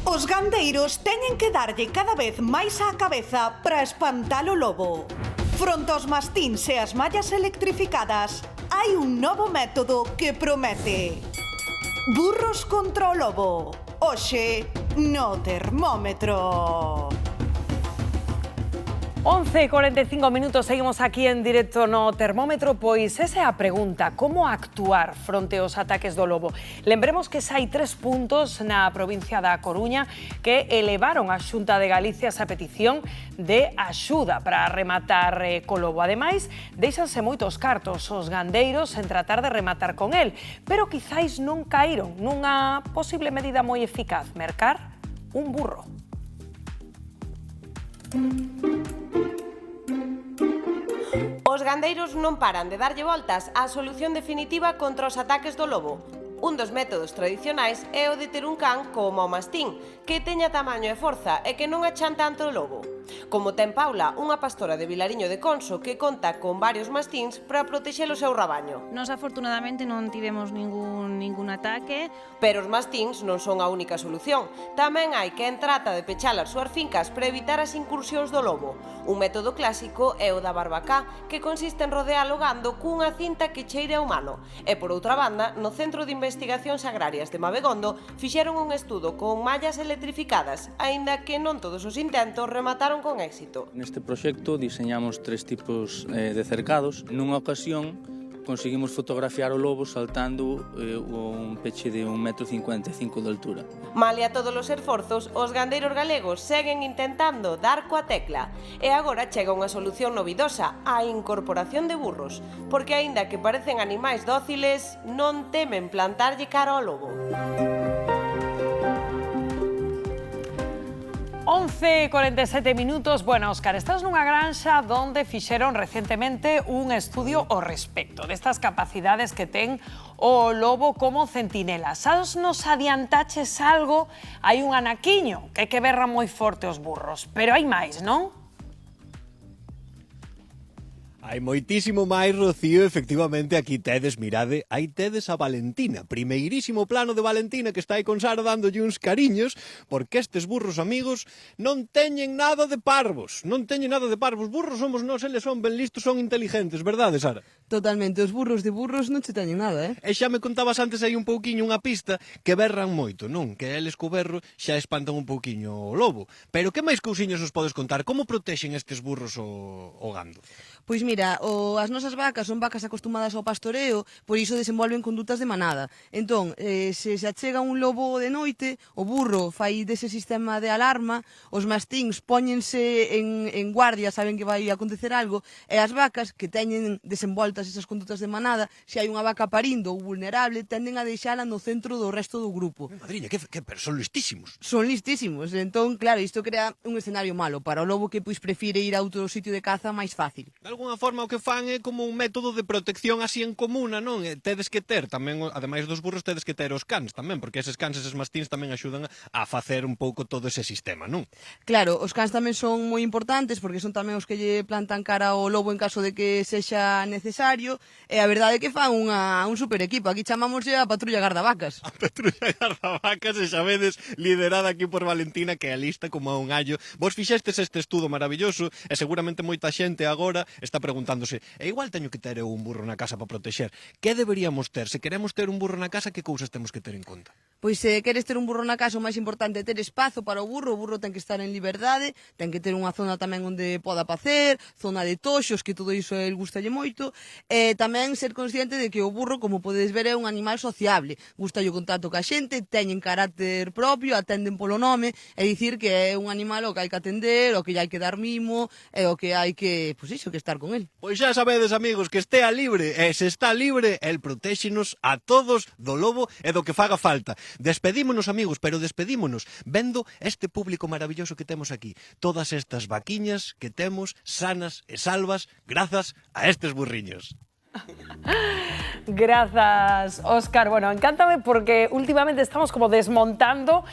Os gandeiros teñen que darlle cada vez máis á cabeza para espantar o lobo. Fronte aos mastíns e as mallas electrificadas, hai un novo método que promete. Burros contra o lobo. Hoxe, no termómetro. 11:45 seguimos aquí en directo no termómetro, pois esa é a pregunta, como actuar fronte aos ataques do lobo? Lembremos que xa hai 3 puntos na provincia da Coruña que elevaron a Xunta de Galicia esa petición de axuda para rematar co lobo. Ademais, deixanse moitos cartos os gandeiros en tratar de rematar con el, pero quizáis non caíron nunha posible medida moi eficaz, mercar un burro. Os gandeiros non paran de darlle voltas á solución definitiva contra os ataques do lobo. Un dos métodos tradicionais é o de ter un can como o mastín, que teña tamaño e forza e que non achan tanto o lobo. Como ten Paula, unha pastora de Vilariño de Conso que conta con varios mastíns para protexer o seu rabaño. Nos afortunadamente non tivemos ningún ataque. Pero os mastíns non son a única solución. Tamén hai quen trata de pechar as súas fincas para evitar as incursións do lobo. Un método clásico é o da barbacá, que consiste en rodear o gando cunha cinta que cheire a humano. E por outra banda, no Centro de Investigacións Agrarias de Mabegondo fixeron un estudo con mallas electrificadas, aínda que non todos os intentos remataron con éxito. Neste proxecto diseñamos 3 tipos de cercados. Nunha ocasión conseguimos fotografiar o lobo saltando un peche de 1,55 m de altura. Malia todos os esforzos, os gandeiros galegos seguen intentando dar coa tecla. E agora chega unha solución novidosa, a incorporación de burros, porque aínda que parecen animais dóciles, non temen plantarlle cara ao lobo. 11:47. Bueno, Óscar, estás nunha granxa onde fixeron recentemente un estudio ao respecto destas capacidades que ten o lobo como centinela. Sabes, nos adiantaches algo? Hai un anaquiño que berra moi forte os burros, pero hai máis, non? Hai moitísimo máis, Rocío, efectivamente, aquí tedes, mirade, aí tedes a Valentina, primeirísimo plano de Valentina que está aí con Sara dándolle uns cariños, porque estes burros, amigos, non teñen nada de parvos, burros somos nós, eles son ben listos, son inteligentes, verdade, Sara? Totalmente, os burros de burros non che teñen nada, E xa me contabas antes aí un pouquiño unha pista que berran moito, non? Que eles co berro xa espantan un pouquiño o lobo. Pero que máis cousiños os podes contar? Como protexen estes burros o gando? Pois mira, as nosas vacas son vacas acostumadas ao pastoreo, por iso desenvolven condutas de manada. Entón, se achega un lobo de noite, o burro fai dese sistema de alarma, os mastíns póñense en guardia, saben que vai acontecer algo, e as vacas que teñen desenvoltas esas condutas de manada, se hai unha vaca parindo ou vulnerable, tenden a deixala no centro do resto do grupo. Madriña, pero son listísimos. Son listísimos, entón, claro, isto crea un escenario malo para o lobo que pois prefire ir a outro sitio de caza máis fácil. De alguna forma o que fan é como un método de protección así en comuna, non? Tedes que ter tamén, ademais dos burros, tedes que ter os cans tamén, porque eses cans, eses mastíns tamén axudan a facer un pouco todo ese sistema, non? Claro, os cans tamén son moi importantes porque son tamén os que lle plantan cara ao lobo en caso de que sexa necesario, e a verdade é que fan un super equipo. Aquí chamámoslle a Patrulla Gardavacas. A Patrulla Gardavacas, e xa vedes, liderada aquí por Valentina, que é lista como a un allo. Vos fixestes este estudo maravilloso e seguramente moita xente agora está preguntándose, e igual teño que ter eu un burro na casa para protexer. Que deberíamos ter? Se queremos ter un burro na casa, que cousas temos que ter en conta? Pois se queres ter un burro na casa, o máis importante é ter espazo para o burro ten que estar en liberdade, ten que ter unha zona tamén onde poda pacer, zona de toxos, que todo iso el gustalle moito, e tamén ser consciente de que o burro, como podes ver, é un animal sociable, gustalle o contacto ca xente, teñen carácter propio, atenden polo nome, é dicir que é un animal ao que hai que atender, ao que hai que dar mimo, e ao que hai que, pois iso, que estar con el. Pois xa sabedes, amigos, que estea libre, e se está libre, el protéxenos a todos do lobo e do que faga falta. Despedímonos, amigos, pero despedímonos vendo este público maravilloso que temos aquí. Todas estas vaquiñas que temos sanas e salvas grazas a estes burriños. Gracias, Óscar. Bueno, encántame porque últimamente estamos como desmontando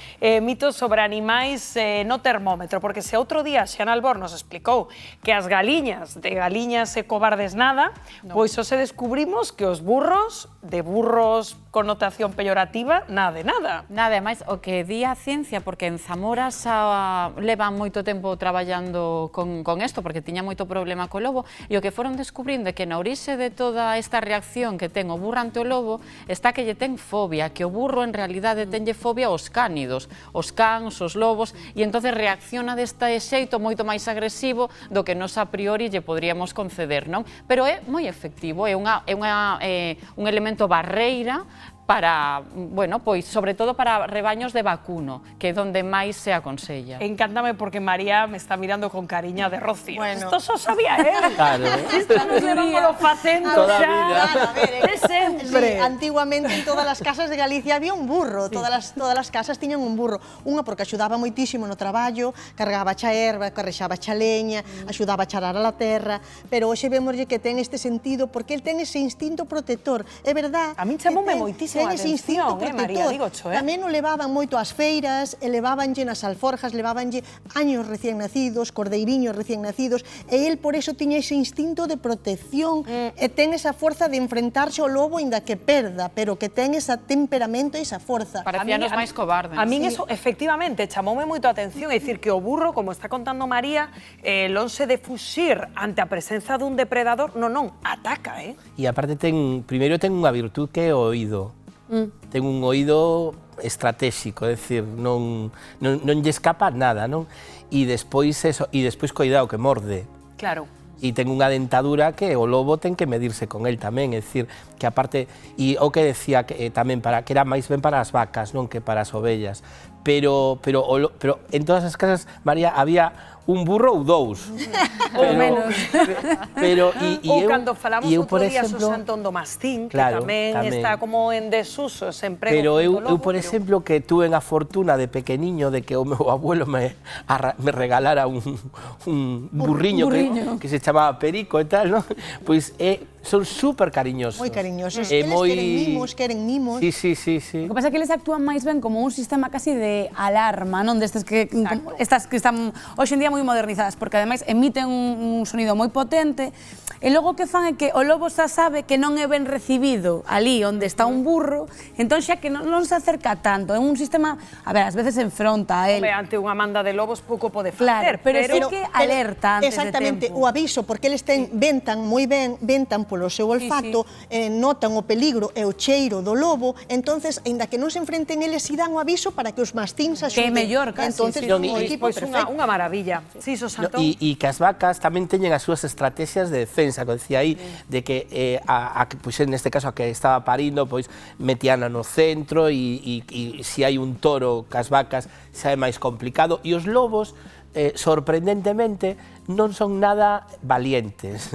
mitos sobre animais no termómetro, porque se outro día Xana Albor nos explicou que as galiñas de galiñas e cobardes nada, pois hoxe descubrimos que os burros, de burros connotación peyorativa, nada de nada. Nada, máis o que di a ciencia, porque en Zamora xa levan moito tempo traballando con isto, porque tiña moito problema co lobo, e o que foron descubrindo é que na orixe de toda esta reacción que ten o burro ante o lobo está que lle ten fobia, que o burro en realidade tenlle fobia aos cánidos, os cans, os lobos, e entonces reacciona deste xeito moito máis agresivo do que nos a priori lle podríamos conceder, non? Pero é moi efectivo, é un elemento barreira para, bueno, pois, sobre todo para rebaños de vacuno, que é onde máis se aconsella. Encántame porque María me está mirando con cariña de Rocío. Bueno. Esto só sabía él. Claro. Isto nos levámoslo facendo Toda a xa. vida. Claro, a ver, De sempre. Sí, antiguamente en todas as casas de Galicia había un burro, todas as casas tiñan un burro. Unha porque axudaba moitísimo no traballo, cargaba xa erva, carrexaba xa leña, axudaba a charar a la terra, pero hoxe vemoslle que ten este sentido porque el ten ese instinto protector. É verdad. A min chamoume moitísimo a atención, María, dígocho, Tamén o levaban moito ás feiras, e levábanlle nas alforjas, levábanlle años recién nacidos, cordeiriños recién nacidos, e el por eso tiña ese instinto de protección, e ten esa forza de enfrentarse ao lobo inda que perda, pero que ten ese temperamento e esa forza. Parecíanos máis cobardes. A min eso, efectivamente, chamoume moito a atención, é dicir, que o burro, como está contando María, lonxe de fuxir ante a presenza dun depredador, non, ataca, E aparte primeiro ten unha virtud que é o oído. Ten un oído estratégico, é dicir, non lle escapa nada, non? E despois coidado que morde. Claro. E ten unha dentadura que o lobo ten que medirse con el tamén, é dicir, que aparte, e o que decía que tamén que era máis ben para as vacas, non que para as ovellas, pero en todas as casas, María, había un burro ou dous. Ou menos. Ou cando falamos outro día so Santón do Mastín, claro, que tamén está como en desuso, ese emprego. Pero eu, por exemplo, que tuve a fortuna de pequeniño de que o meu abuelo me regalara un burriño que se chamaba Perico e tal, non? Pois son super cariñosos. Moi cariñosos. Eles queren mimos. Sí. O que pasa é que eles actúan máis ben como un sistema casi de alarma, non? Destes que están hoxe en día moi modernizadas, porque ademais emiten un sonido moi potente, e logo o que fan é que o lobo xa sabe que non é ben recibido ali onde está un burro, entón xa que non se acerca tanto, é un sistema, a ver, ás veces enfronta a él. Ante unha manda de lobos pouco pode facer, pero sí que alerta antes de tempo. Exactamente, o aviso, porque eles ventan moi ben, ventan polo seu olfato, notan o peligro e o cheiro do lobo, entonces, aínda que non se enfrenten eles, si dan o aviso para que os mastíns axuden. Que é mellor, casi. Entonces, o equipo perfecto. Unha maravilla. Sí, Santón. E que as vacas tamén teñen as súas estrategias de defensa, que decía aí, de que pois neste caso a que estaba parindo, pois metíana no centro e se hai un toro cas vacas xa é máis complicado, e os lobos sorprendentemente non son nada valientes.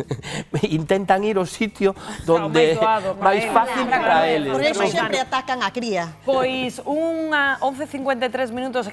Intentan ir ao sitio donde máis fácil para eles. Por eso sempre atacan a cría. Pois 11:53 minutos.